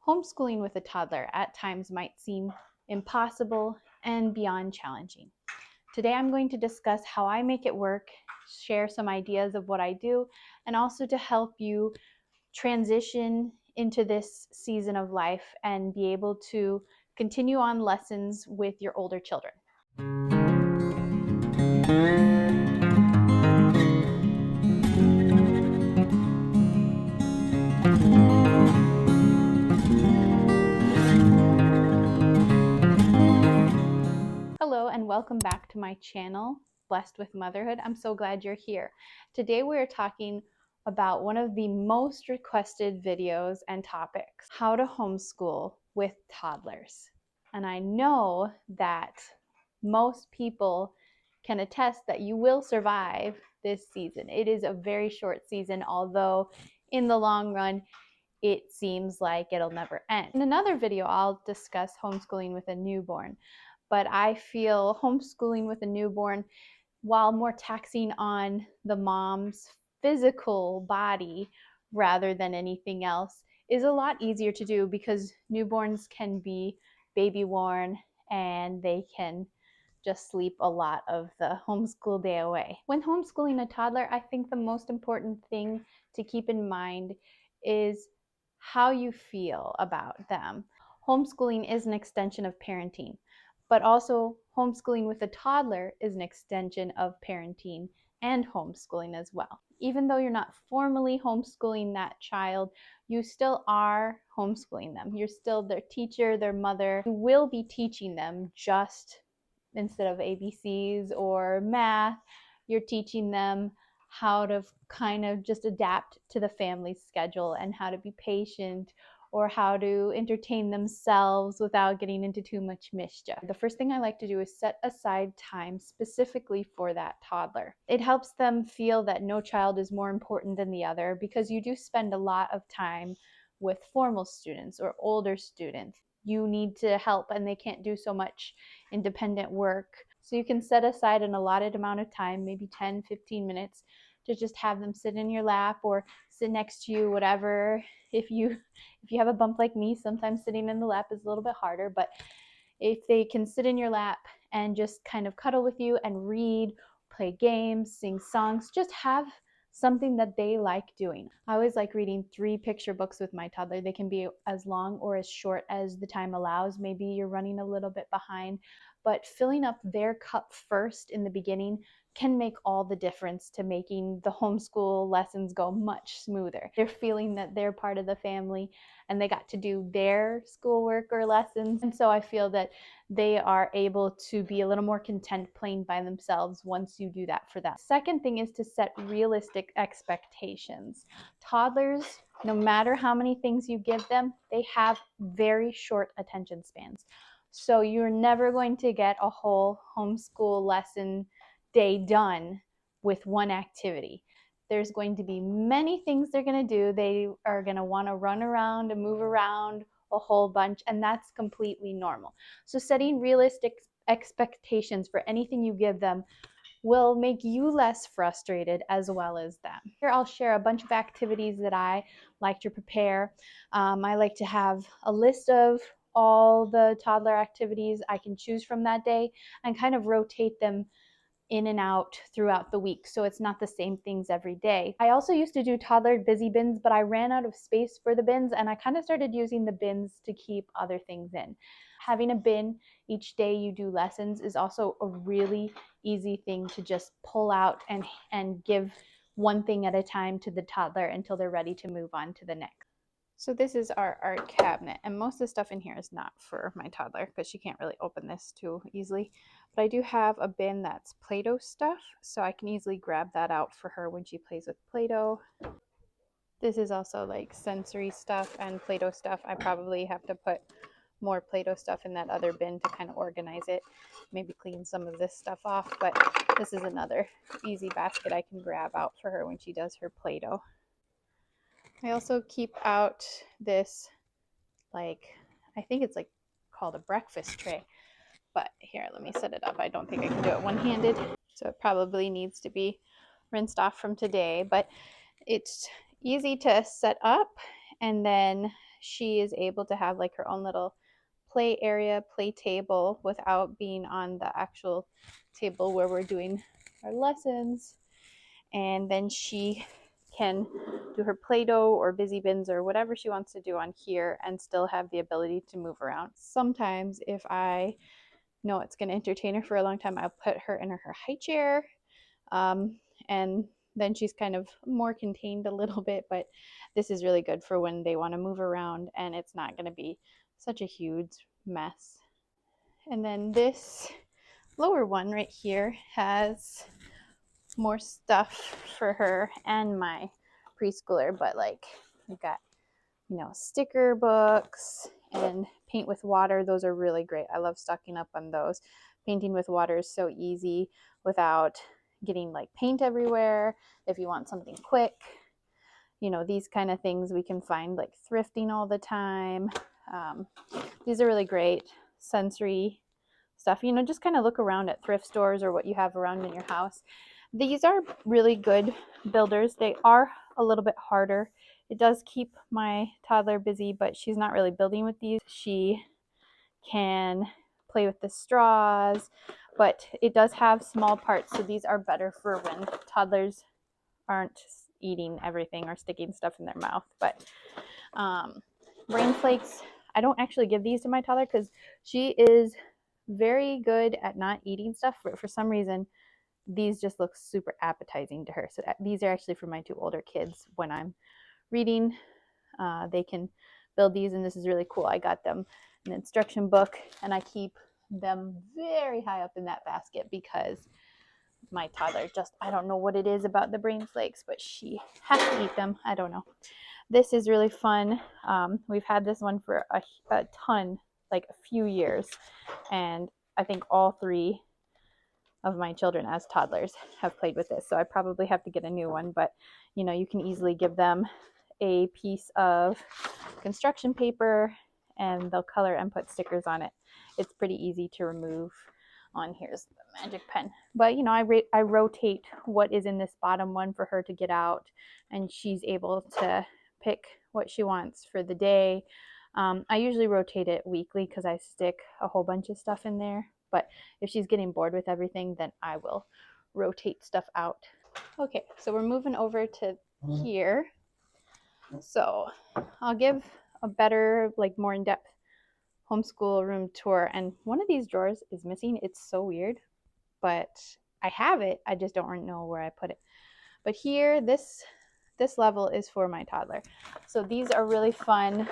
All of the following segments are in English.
Homeschooling with a toddler at times might seem impossible and beyond challenging. Today I'm going to discuss how I make it work, share some ideas of what I do, and also to help you transition into this season of life and be able to continue on lessons with your older children. Hello and welcome back to my channel, Blessed with Motherhood. I'm so glad you're here. Today we're talking about one of the most requested videos and topics, how to homeschool with toddlers. And I know that most people can attest that you will survive this season. It is a very short season, although in the long run, it seems like it'll never end. In another video, I'll discuss homeschooling with a newborn. But I feel homeschooling with a newborn, while more taxing on the mom's physical body rather than anything else, is a lot easier to do because newborns can be baby worn and they can just sleep a lot of the homeschool day away. When homeschooling a toddler, I think the most important thing to keep in mind is how you feel about them. Homeschooling is an extension of parenting, but also homeschooling with a toddler is an extension of parenting and homeschooling as well. Even though you're not formally homeschooling that child, you still are homeschooling them. You're still their teacher, their mother. You will be teaching them, just instead of ABCs or math, you're teaching them how to kind of just adapt to the family's schedule and how to be patient or how to entertain themselves without getting into too much mischief. The first thing I like to do is set aside time specifically for that toddler. It helps them feel that no child is more important than the other because you do spend a lot of time with formal students or older students. You need to help and they can't do so much independent work. So you can set aside an allotted amount of time, maybe 10, 15 minutes, to just have them sit in your lap or sit next to you, whatever. If you have a bump like me, sometimes sitting in the lap is a little bit harder, but if they can sit in your lap and just kind of cuddle with you and read, play games, sing songs, just have something that they like doing. I always like reading 3 picture books with my toddler. They can be as long or as short as the time allows. Maybe you're running a little bit behind, but filling up their cup first in the beginning can make all the difference to making the homeschool lessons go much smoother. They're feeling that they're part of the family and they got to do their schoolwork or lessons. And so I feel that they are able to be a little more content playing by themselves once you do that for them. Second thing is to set realistic expectations. Toddlers, no matter how many things you give them, they have very short attention spans. So you're never going to get a whole homeschool lesson day done with one activity. There's going to be many things they're going to do. They are going to want to run around and move around a whole bunch, and that's completely normal. So setting realistic expectations for anything you give them will make you less frustrated as well as them. Here I'll share a bunch of activities that I like to prepare. I like to have a list of all the toddler activities I can choose from that day and kind of rotate them in and out throughout the week, so it's not the same things every day. I also used to do toddler busy bins, but I ran out of space for the bins and I kind of started using the bins to keep other things in. Having a bin each day you do lessons is also a really easy thing to just pull out and give one thing at a time to the toddler until they're ready to move on to the next. So this is our art cabinet, and most of the stuff in here is not for my toddler because she can't really open this too easily. But I do have a bin that's Play-Doh stuff, so I can easily grab that out for her when she plays with Play-Doh. This is also like sensory stuff and Play-Doh stuff. I probably have to put more Play-Doh stuff in that other bin to kind of organize it, maybe clean some of this stuff off, but this is another easy basket I can grab out for her when she does her Play-Doh. I also keep out this, I think it's called a breakfast tray, but here, let me set it up. I don't think I can do it one-handed, so it probably needs to be rinsed off from today, but it's easy to set up, and then she is able to have like her own little play area, play table, without being on the actual table where we're doing our lessons. And then she can do her Play-Doh or busy bins or whatever she wants to do on here and still have the ability to move around. Sometimes if I know it's going to entertain her for a long time, I'll put her in her high chair, and then she's kind of more contained a little bit, but this is really good for when they want to move around and it's not going to be such a huge mess. And then this lower one right here has more stuff for her and my preschooler, but like we've got, you know, sticker books and paint with water. Those are really great. I love stocking up on those. Painting with water is so easy without getting like paint everywhere. If you want something quick, you know, these kind of things we can find like thrifting all the time. These are really great sensory stuff. You know, just kind of look around at thrift stores or what you have around in your house. These are really good builders. They are a little bit harder. It does keep my toddler busy, but she's not really building with these. She can play with the straws, but it does have small parts, so these are better for when toddlers aren't eating everything or sticking stuff in their mouth. But brain flakes, I don't actually give these to my toddler because she is very good at not eating stuff, but for some reason these just look super appetizing to her. So these are actually for my two older kids. When I'm reading, they can build these, and this is really cool. I got them an instruction book, and I keep them very high up in that basket because my toddler just, I don't know what it is about the brain flakes, but she has to eat them. I don't know. This is really fun. We've had this one for a ton, like a few years, and I think all three of my children as toddlers have played with this, so I probably have to get a new one. But you know, you can easily give them a piece of construction paper and they'll color and put stickers on it. It's pretty easy to remove. On here's the magic pen, but you know, I rotate what is in this bottom one for her to get out, and she's able to pick what she wants for the day. I usually rotate it weekly because I stick a whole bunch of stuff in there. But if she's getting bored with everything, then I will rotate stuff out. Okay, so we're moving over to here. So I'll give a better, like more in-depth homeschool room tour. And one of these drawers is missing. It's so weird, but I have it. I just don't know where I put it. But here, this level is for my toddler. So these are really fun.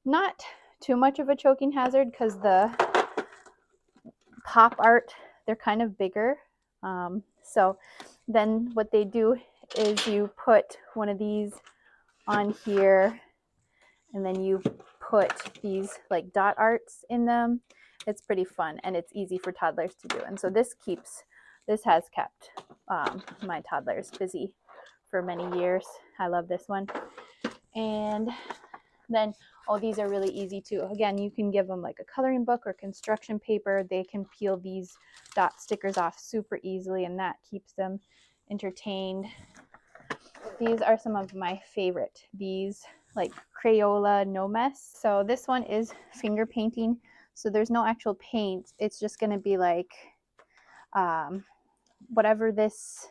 Not too much of a choking hazard because the pop art, they're kind of bigger. So then what they do is you put one of these on here, and then you put these like dot arts in them. It's pretty fun, and it's easy for toddlers to do. And so this has kept my toddlers busy for many years. I love this one. And then, oh, these are really easy too. Again, you can give them like a coloring book or construction paper. They can peel these dot stickers off super easily, and that keeps them entertained. These are some of my favorite. These like Crayola No Mess. So this one is finger painting. So there's no actual paint. It's just going to be like whatever this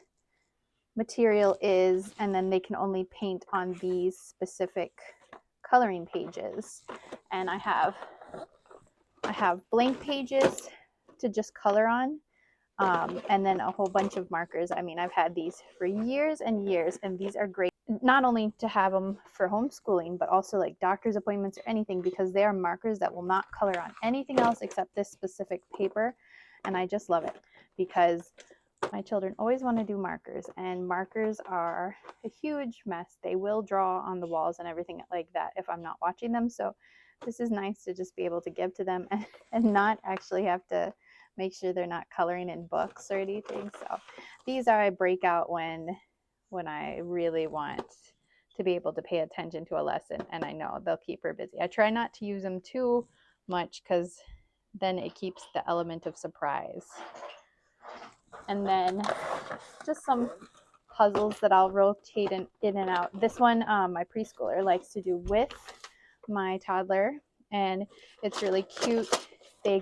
material is, and then they can only paint on these specific coloring pages. And I have blank pages to just color on, and then a whole bunch of markers. I mean, I've had these for years and years, and these are great not only to have them for homeschooling, but also like doctor's appointments or anything, because they are markers that will not color on anything else except this specific paper. And I just love it because my children always want to do markers, and markers are a huge mess. They will draw on the walls and everything like that if I'm not watching them. So this is nice to just be able to give to them and not actually have to make sure they're not coloring in books or anything. So these are a breakout when I really want to be able to pay attention to a lesson, and I know they'll keep her busy. I try not to use them too much because then it keeps the element of surprise. And then just some puzzles that I'll rotate in and out. This one, my preschooler likes to do with my toddler, and it's really cute. They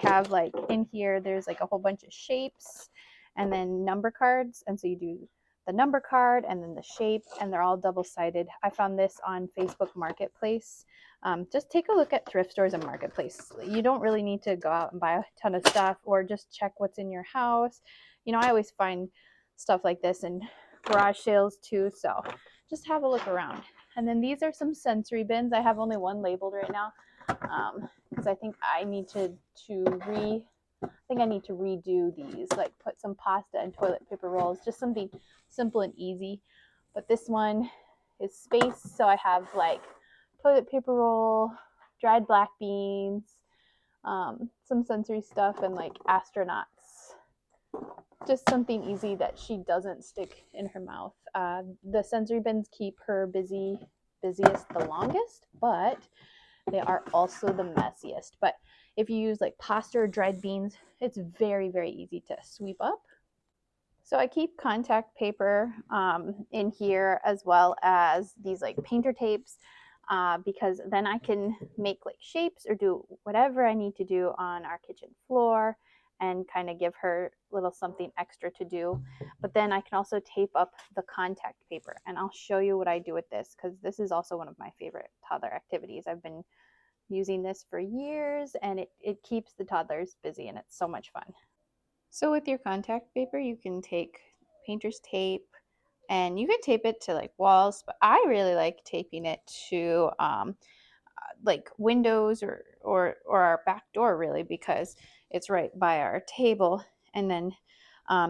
have like in here, there's like a whole bunch of shapes and then number cards. And so you do the number card and then the shape, and they're all double-sided. I found this on Facebook Marketplace. Just take a look at thrift stores and Marketplace. You don't really need to go out and buy a ton of stuff, or just check what's in your house. You know, I always find stuff like this in garage sales too, so just have a look around. And then these are some sensory bins. I have only one labeled right now because I think I need to redo these, like put some pasta and toilet paper rolls, just something simple and easy. But this one is space, so I have like toilet paper roll, dried black beans, some sensory stuff, and like astronauts. Just something easy that she doesn't stick in her mouth. The sensory bins keep her busiest the longest, but they are also the messiest. But if you use like pasta or dried beans, it's very, very easy to sweep up. So I keep contact paper in here, as well as these like painter tapes, because then I can make like shapes or do whatever I need to do on our kitchen floor and kind of give her a little something extra to do. But then I can also tape up the contact paper, and I'll show you what I do with this, because this is also one of my favorite toddler activities. I've been using this for years, and it keeps the toddlers busy, and it's so much fun. So with your contact paper, you can take painter's tape, and you can tape it to like walls, but I really like taping it to like windows or our back door, really, because it's right by our table. And then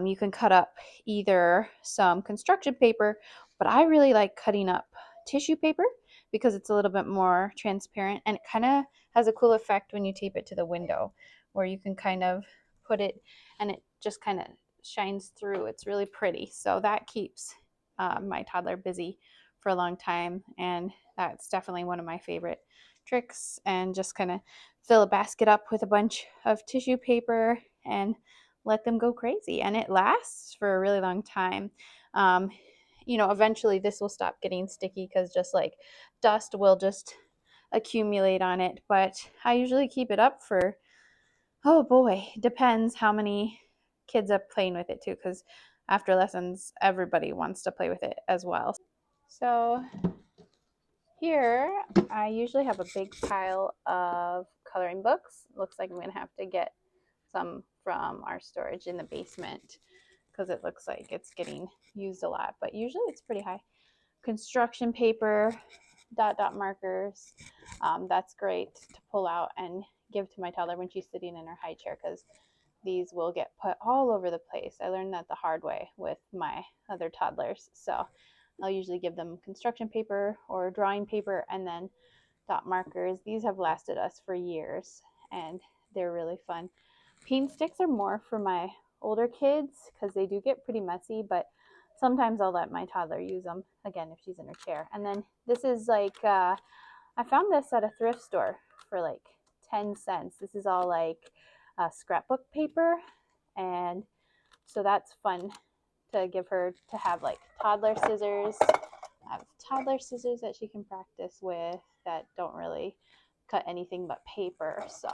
you can cut up either some construction paper, but I really like cutting up tissue paper because it's a little bit more transparent, and it kind of has a cool effect when you tape it to the window, where you can kind of put it and it just kind of shines through. It's really pretty. So that keeps my toddler busy for a long time, and that's definitely one of my favorite tricks. And just kind of fill a basket up with a bunch of tissue paper and let them go crazy, and it lasts for a really long time. You know, eventually this will stop getting sticky because just like dust will just accumulate on it, but I usually keep it up for, oh boy, depends how many kids are playing with it too, because after lessons everybody wants to play with it as well. So here I usually have a big pile of coloring books. Looks like I'm gonna have to get some from our storage in the basement because it looks like it's getting used a lot, but usually it's pretty high. Construction paper, dot markers, that's great to pull out and give to my toddler when she's sitting in her high chair, because these will get put all over the place. I learned that the hard way with my other toddlers. So I'll usually give them construction paper or drawing paper, and then dot markers. These have lasted us for years, and they're really fun. Paint sticks are more for my older kids because they do get pretty messy, but sometimes I'll let my toddler use them, again, if she's in her chair. And then this is like, I found this at a thrift store for like 10 cents. This is all like scrapbook paper, and so that's fun to give her to have like toddler scissors. I have toddler scissors that she can practice with that don't really cut anything but paper. So,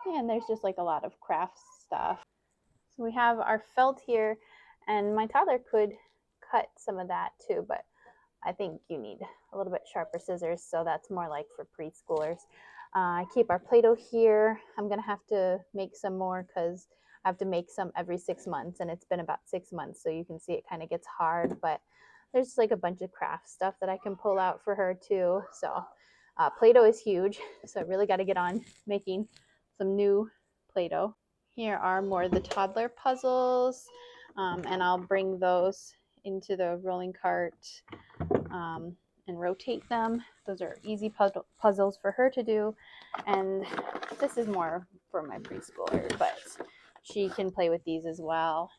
and there's just like a lot of craft stuff. So we have our felt here, and my toddler could cut some of that too, but I think you need a little bit sharper scissors, so that's more like for preschoolers. I keep our Play-Doh here. I'm gonna have to make some more because I have to make some every 6 months, and it's been about 6 months, so you can see it kind of gets hard, but there's like a bunch of craft stuff that I can pull out for her too. So Play-Doh is huge, so I really got to get on making some new Play-Doh. Here are more of the toddler puzzles, and I'll bring those into the rolling cart and rotate them. Those are easy puzzles for her to do, and this is more for my preschooler, but she can play with these as well.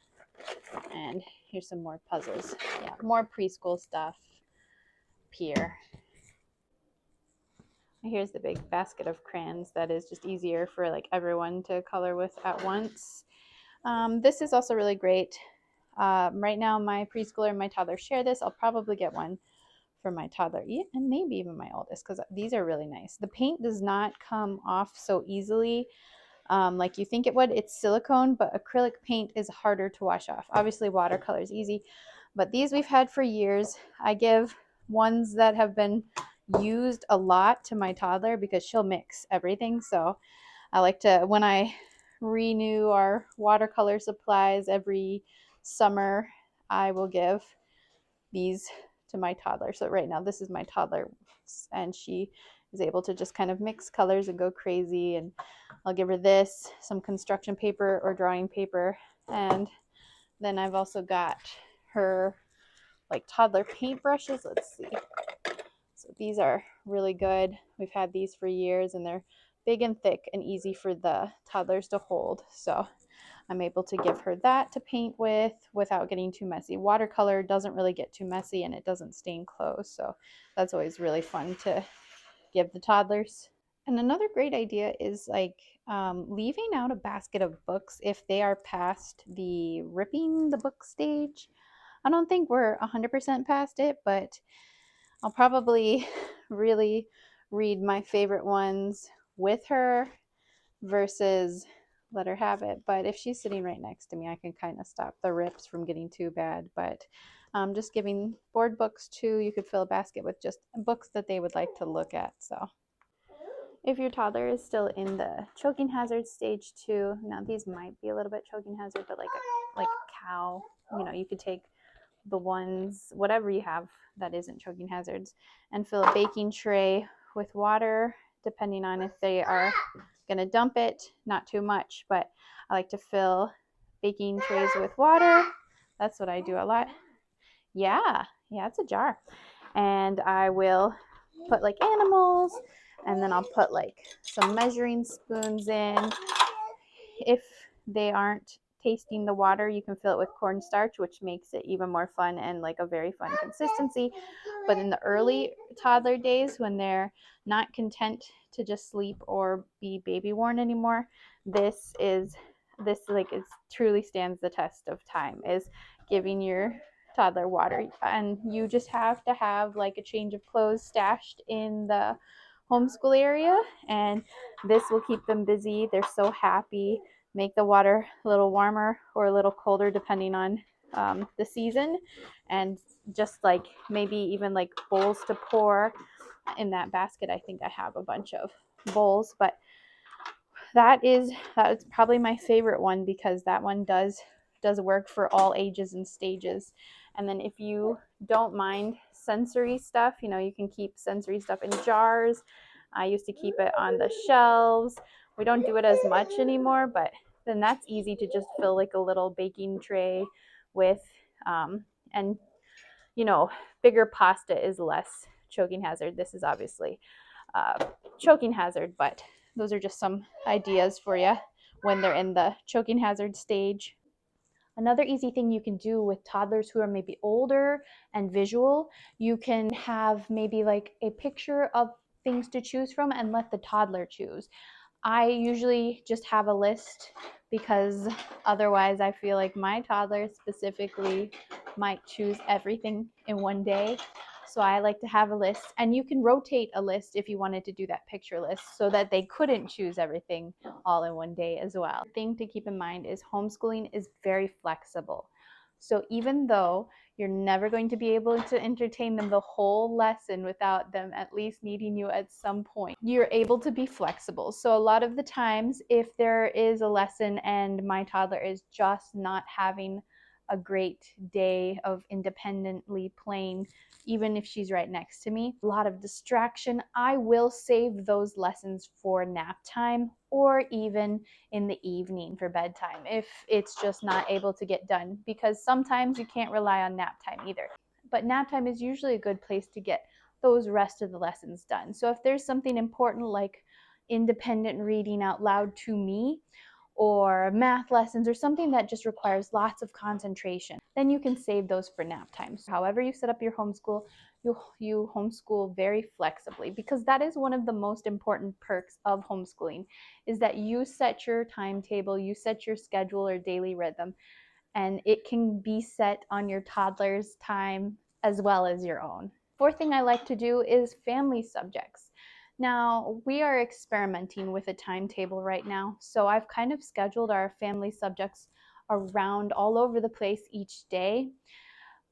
And here's some more puzzles. Yeah, more preschool stuff here. Here's the big basket of crayons that is just easier for like everyone to color with at once. This is also really great Right now, my preschooler and my toddler share this. I'll probably get one for my toddler and maybe even my oldest because these are really nice. The paint does not come off so easily like you think it would. It's silicone, but acrylic paint is harder to wash off. Obviously, watercolor is easy, but these we've had for years. I give ones that have been used a lot to my toddler because she'll mix everything. So I like to, when I renew our watercolor supplies every summer, I will give these to my toddler. So right now, this is my toddler, and she is able to just kind of mix colors and go crazy. And I'll give her this, some construction paper or drawing paper. And then I've also got her like toddler paint brushes. Let's see. So these are really good. We've had these for years, and they're big and thick and easy for the toddlers to hold. So I'm able to give her that to paint with without getting too messy. Watercolor doesn't really get too messy and it doesn't stain clothes. So that's always really fun to give the toddlers. And another great idea is like leaving out a basket of books if they are past the ripping the book stage. I don't think we're 100% past it, but I'll probably really read my favorite ones with her versus let her have it. But if she's sitting right next to me, I can kind of stop the rips from getting too bad. But just giving board books too, you could fill a basket with just books that they would like to look at. So if your toddler is still in the choking hazard stage 2, now these might be a little bit choking hazard, but like a cow, you could take the ones, whatever you have that isn't choking hazards, and fill a baking tray with water, depending on if they are going to dump it, not too much, but I like to fill baking trays with water. That's what I do a lot. Yeah, it's a jar. And I will put like animals, and then I'll put like some measuring spoons in. If they aren't tasting the water, you can fill it with cornstarch, which makes it even more fun and like a very fun consistency. But in the early toddler days, when they're not content to just sleep or be baby worn anymore, this like it truly stands the test of time, is giving your toddler water. And you just have to have like a change of clothes stashed in the homeschool area, and this will keep them busy. They're so happy. Make the water a little warmer or a little colder depending on the season, and just like maybe even like bowls to pour in that basket. I think I have a bunch of bowls, but that's probably my favorite one because that one does work for all ages and stages. And then if you don't mind sensory stuff, you can keep sensory stuff in jars. I used to keep it on the shelves. We don't do it as much anymore, but then that's easy to just fill like a little baking tray with. And bigger pasta is less choking hazard. This is obviously choking hazard, but those are just some ideas for you when they're in the choking hazard stage. Another easy thing you can do with toddlers who are maybe older and visual, you can have maybe like a picture of things to choose from and let the toddler choose. I usually just have a list because otherwise I feel like my toddler specifically might choose everything in one day. So I like to have a list, and you can rotate a list if you wanted to do that picture list so that they couldn't choose everything all in one day as well. The thing to keep in mind is homeschooling is very flexible. So even though you're never going to be able to entertain them the whole lesson without them at least needing you at some point, you're able to be flexible. So a lot of the times, if there is a lesson and my toddler is just not having a great day of independently playing, even if she's right next to me, a lot of distraction, I will save those lessons for nap time or even in the evening for bedtime if it's just not able to get done, because sometimes you can't rely on nap time either. But nap time is usually a good place to get those rest of the lessons done. So if there's something important like independent reading out loud to me, or math lessons, or something that just requires lots of concentration, then you can save those for nap time. So however you set up your homeschool, you homeschool very flexibly, because that is one of the most important perks of homeschooling, is that you set your timetable, you set your schedule or daily rhythm, and it can be set on your toddler's time as well as your own. Fourth thing I like to do is family subjects. Now, we are experimenting with a timetable right now, so I've kind of scheduled our family subjects around all over the place each day.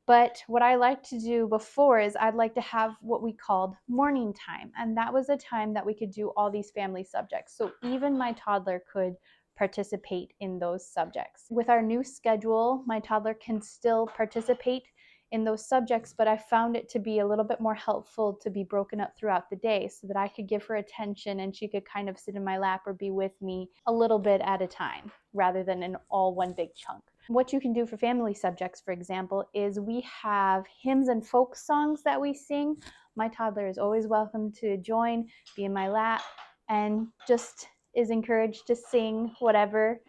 But what I like to do before is I'd like to have what we called morning time. And that was a time that we could do all these family subjects. So even my toddler could participate in those subjects. With our new schedule, my toddler can still participate in those subjects, but I found it to be a little bit more helpful to be broken up throughout the day so that I could give her attention and she could kind of sit in my lap or be with me a little bit at a time rather than in all one big chunk. What you can do for family subjects, for example, is we have hymns and folk songs that we sing. My toddler is always welcome to join, be in my lap, and just is encouraged to sing whatever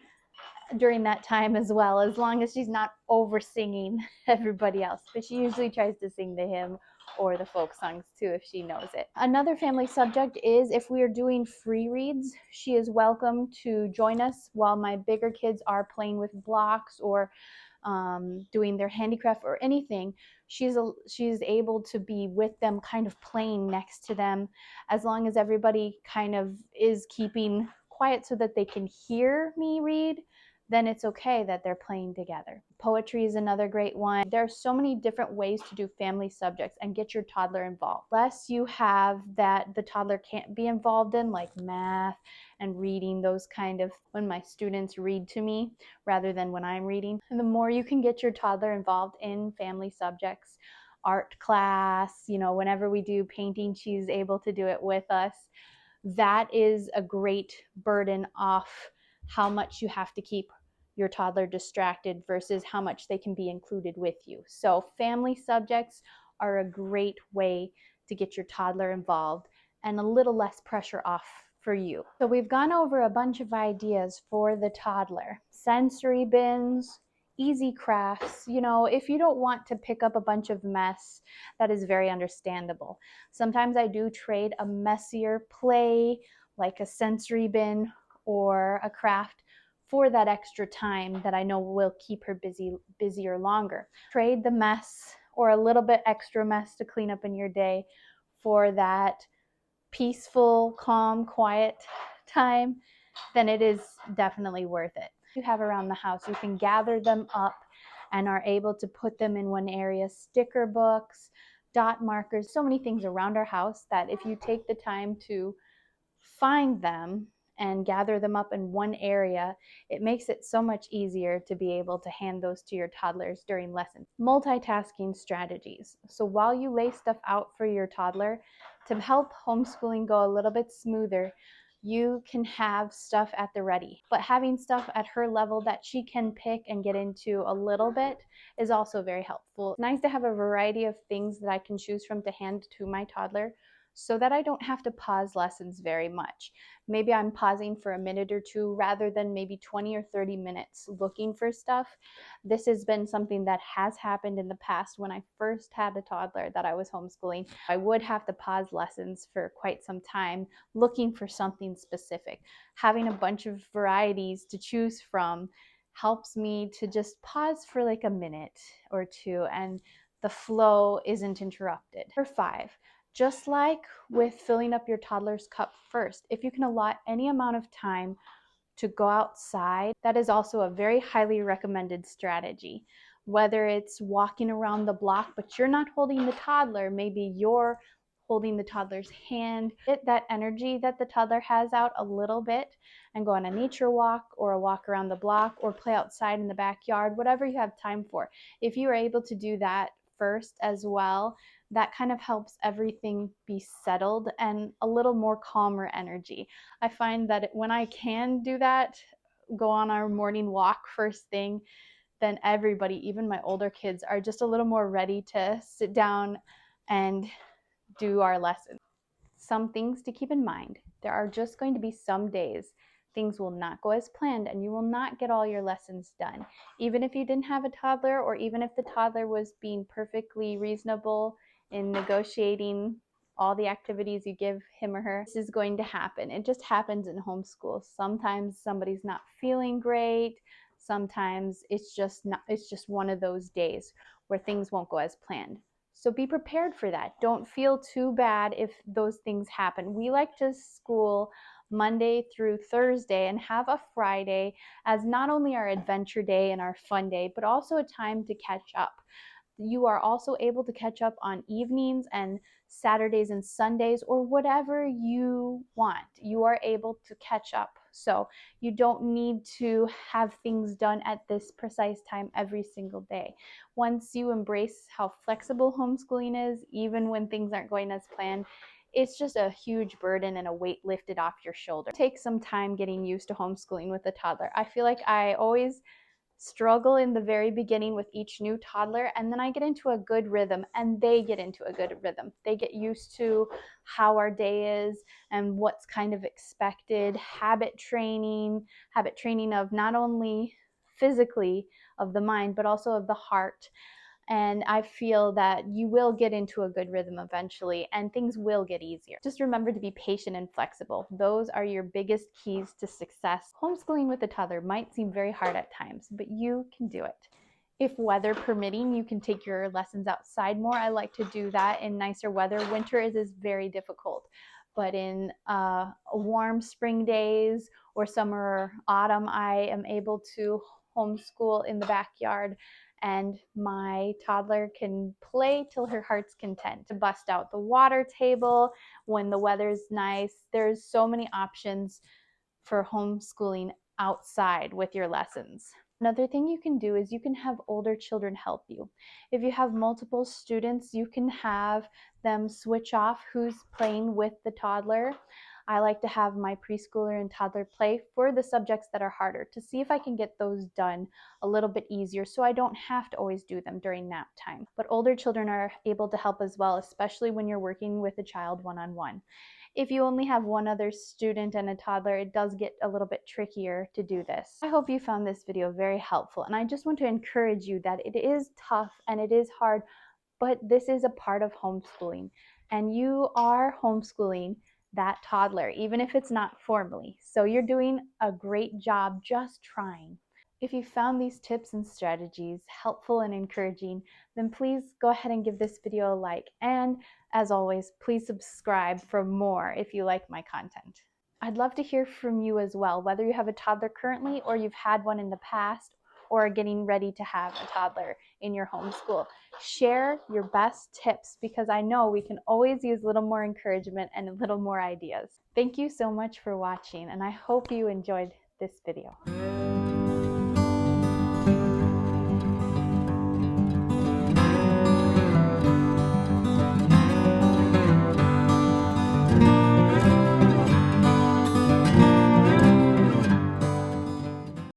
during that time as well, as long as she's not over singing everybody else. But she usually tries to sing the hymn or the folk songs too if she knows it. Another family subject is if we are doing free reads, she is welcome to join us while my bigger kids are playing with blocks or doing their handicraft or anything. She's able to be with them, kind of playing next to them, as long as everybody kind of is keeping quiet so that they can hear me read. Then it's okay that they're playing together. Poetry is another great one. There are so many different ways to do family subjects and get your toddler involved. Less you have that the toddler can't be involved in, like math and reading, those kind of when my students read to me rather than when I'm reading. And the more you can get your toddler involved in family subjects, art class, whenever we do painting, she's able to do it with us. That is a great burden off how much you have to keep your toddler distracted versus how much they can be included with you. So family subjects are a great way to get your toddler involved and a little less pressure off for you. So we've gone over a bunch of ideas for the toddler. Sensory bins, easy crafts. If you don't want to pick up a bunch of mess, that is very understandable. Sometimes I do trade a messier play, like a sensory bin or a craft, for that extra time that I know will keep her busier longer. Trade the mess or a little bit extra mess to clean up in your day for that peaceful, calm, quiet time, then it is definitely worth it. You have around the house, you can gather them up and are able to put them in one area. Sticker books, dot markers, so many things around our house that if you take the time to find them and gather them up in one area, it makes it so much easier to be able to hand those to your toddlers during lessons. Multitasking strategies. So while you lay stuff out for your toddler, to help homeschooling go a little bit smoother, you can have stuff at the ready. But having stuff at her level that she can pick and get into a little bit is also very helpful. It's nice to have a variety of things that I can choose from to hand to my toddler, so that I don't have to pause lessons very much. Maybe I'm pausing for a minute or two rather than maybe 20 or 30 minutes looking for stuff. This has been something that has happened in the past when I first had a toddler that I was homeschooling. I would have to pause lessons for quite some time looking for something specific. Having a bunch of varieties to choose from helps me to just pause for like a minute or two and the flow isn't interrupted. Number 5. Just like with filling up your toddler's cup first, if you can allot any amount of time to go outside, that is also a very highly recommended strategy. Whether it's walking around the block, but you're not holding the toddler, maybe you're holding the toddler's hand, get that energy that the toddler has out a little bit and go on a nature walk or a walk around the block or play outside in the backyard, whatever you have time for. If you are able to do that first as well, that kind of helps everything be settled and a little more calmer energy. I find that when I can do that, go on our morning walk first thing, then everybody, even my older kids, are just a little more ready to sit down and do our lesson. Some things to keep in mind. There are just going to be some days things will not go as planned and you will not get all your lessons done. Even if you didn't have a toddler or even if the toddler was being perfectly reasonable in negotiating all the activities you give him or her, this is going to happen. It just happens in homeschool. Sometimes somebody's not feeling great. Sometimes it's just not, it's just one of those days where things won't go as planned. So be prepared for that. Don't feel too bad if those things happen. We like to school Monday through Thursday and have a Friday as not only our adventure day and our fun day, but also a time to catch up. You are also able to catch up on evenings and Saturdays and Sundays, or whatever you want. You are able to catch up. So you don't need to have things done at this precise time every single day. Once you embrace how flexible homeschooling is, even when things aren't going as planned, it's just a huge burden and a weight lifted off your shoulder. Take some time getting used to homeschooling with a toddler. I feel like I always struggle in the very beginning with each new toddler, and then I get into a good rhythm and they get into a good rhythm. They get used to how our day is and what's kind of expected. Habit training of not only physically of the mind but also of the heart. And I feel that you will get into a good rhythm eventually and things will get easier. Just remember to be patient and flexible. Those are your biggest keys to success. Homeschooling with a toddler might seem very hard at times, but you can do it. If weather permitting, you can take your lessons outside more. I like to do that in nicer weather. Winter is very difficult, but in warm spring days or summer or autumn, I am able to homeschool in the backyard, and my toddler can play till her heart's content. To bust out the water table when the weather's nice. There's so many options for homeschooling outside with your lessons. Another thing you can do is you can have older children help you. If you have multiple students, you can have them switch off who's playing with the toddler. I like to have my preschooler and toddler play for the subjects that are harder to see if I can get those done a little bit easier so I don't have to always do them during nap time. But older children are able to help as well, especially when you're working with a child one-on-one. If you only have one other student and a toddler, it does get a little bit trickier to do this. I hope you found this video very helpful, and I just want to encourage you that it is tough and it is hard, but this is a part of homeschooling, and you are homeschooling that toddler, even if it's not formally. So you're doing a great job just trying. If you found these tips and strategies helpful and encouraging, then please go ahead and give this video a like. And as always, please subscribe for more if you like my content. I'd love to hear from you as well, whether you have a toddler currently or you've had one in the past or are getting ready to have a toddler in your homeschool. Share your best tips because I know we can always use a little more encouragement and a little more ideas. Thank you so much for watching, and I hope you enjoyed this video.